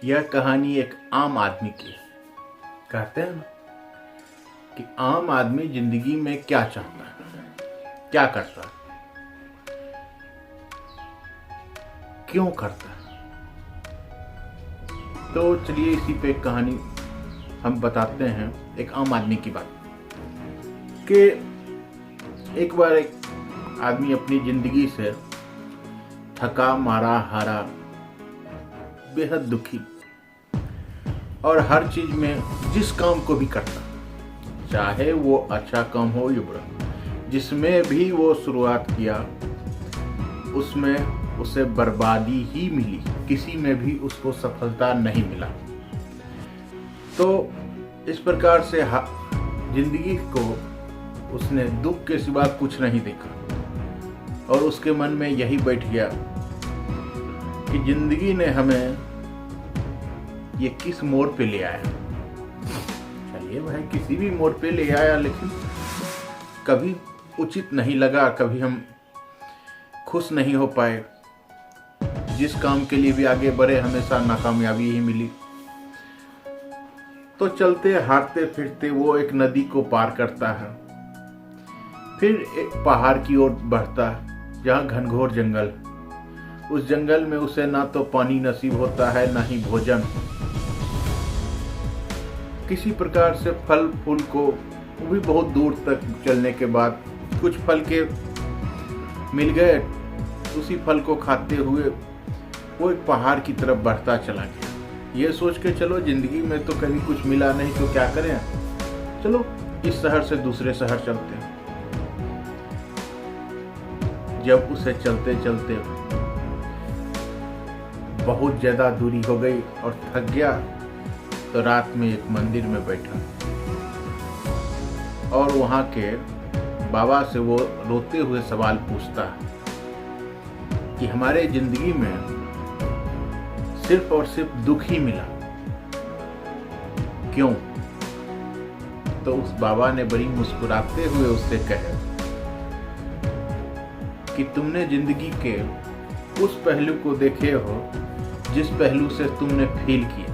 यह कहानी एक आम आदमी की है। कहते हैं ना कि आम आदमी जिंदगी में क्या चाहता है, क्या करता है, क्यों करता है। तो चलिए इसी पे एक कहानी हम बताते हैं, एक आम आदमी की बात। कि एक बार एक आदमी अपनी जिंदगी से थका मारा हारा, बेहद दुखी, और हर चीज में जिस काम को भी करता, चाहे वो अच्छा काम हो या बुरा, जिसमें भी वो शुरुआत किया उसमें उसे बर्बादी ही मिली, किसी में भी उसको सफलता नहीं मिला। तो इस प्रकार से जिंदगी को उसने दुख के सिवा कुछ नहीं देखा, और उसके मन में यही बैठ गया कि जिंदगी ने हमें ये किस मोड़ पे ले आया। चलिए भाई, किसी भी मोड़ पे ले आया, लेकिन कभी उचित नहीं लगा, कभी हम खुश नहीं हो पाए। जिस काम के लिए भी आगे बढ़े हमेशा नाकामयाबी ही मिली। तो चलते हारते फिरते वो एक नदी को पार करता है, फिर एक पहाड़ की ओर बढ़ता है जहाँ घनघोर जंगल। उस जंगल में उसे ना तो पानी नसीब होता है, ना ही भोजन। किसी प्रकार से फल फूल को, वो भी बहुत दूर तक चलने के बाद कुछ फल के मिल गए। उसी फल को खाते हुए वो एक पहाड़ की तरफ बढ़ता चला गया, ये सोच के चलो जिंदगी में तो कभी कुछ मिला नहीं तो क्या करें, चलो इस शहर से दूसरे शहर चलते हैं। जब उसे चलते चलते बहुत ज्यादा दूरी हो गई और थक गया, तो रात में एक मंदिर में बैठा और वहां के बाबा से वो रोते हुए सवाल पूछता है कि हमारे जिंदगी में सिर्फ और सिर्फ दुख ही मिला, क्यों? तो उस बाबा ने बड़ी मुस्कुराते हुए उससे कहा कि तुमने जिंदगी के उस पहलू को देखे हो जिस पहलू से तुमने फील किया।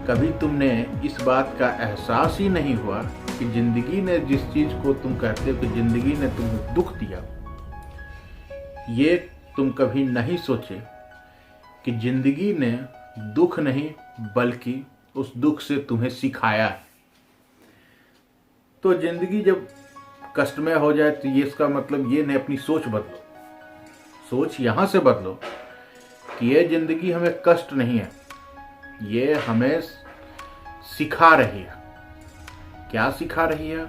कभी तुमने इस बात का एहसास ही नहीं हुआ कि जिंदगी ने जिस चीज को तुम कहते हो कि जिंदगी ने तुम्हें दुख दिया, ये तुम कभी नहीं सोचे कि जिंदगी ने दुख नहीं बल्कि उस दुख से तुम्हें सिखाया है। तो जिंदगी जब कष्टमय हो जाए तो ये इसका मतलब ये नहीं, अपनी सोच बदलो। सोच यहां से बदलो कि ये जिंदगी हमें कष्ट नहीं है, ये हमें सिखा रही है। क्या सिखा रही है?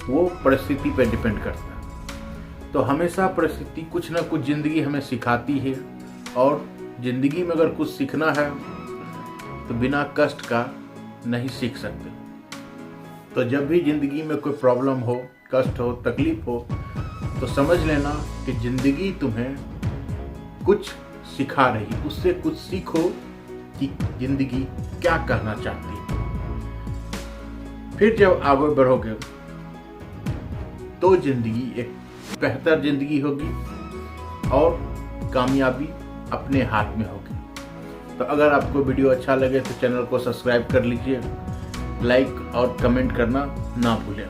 वो परिस्थिति पे डिपेंड करता है। तो हमेशा परिस्थिति कुछ ना कुछ जिंदगी हमें सिखाती है, और जिंदगी में अगर कुछ सीखना है तो बिना कष्ट का नहीं सीख सकते। तो जब भी जिंदगी में कोई प्रॉब्लम हो, कष्ट हो, तकलीफ हो, तो समझ लेना कि जिंदगी तुम्हें कुछ सिखा रही, उससे कुछ सीखो कि जिंदगी क्या कहना चाहती है। फिर जब आगे बढ़ोगे तो जिंदगी एक बेहतर जिंदगी होगी और कामयाबी अपने हाथ में होगी। तो अगर आपको वीडियो अच्छा लगे तो चैनल को सब्सक्राइब कर लीजिए, लाइक और कमेंट करना ना भूलें।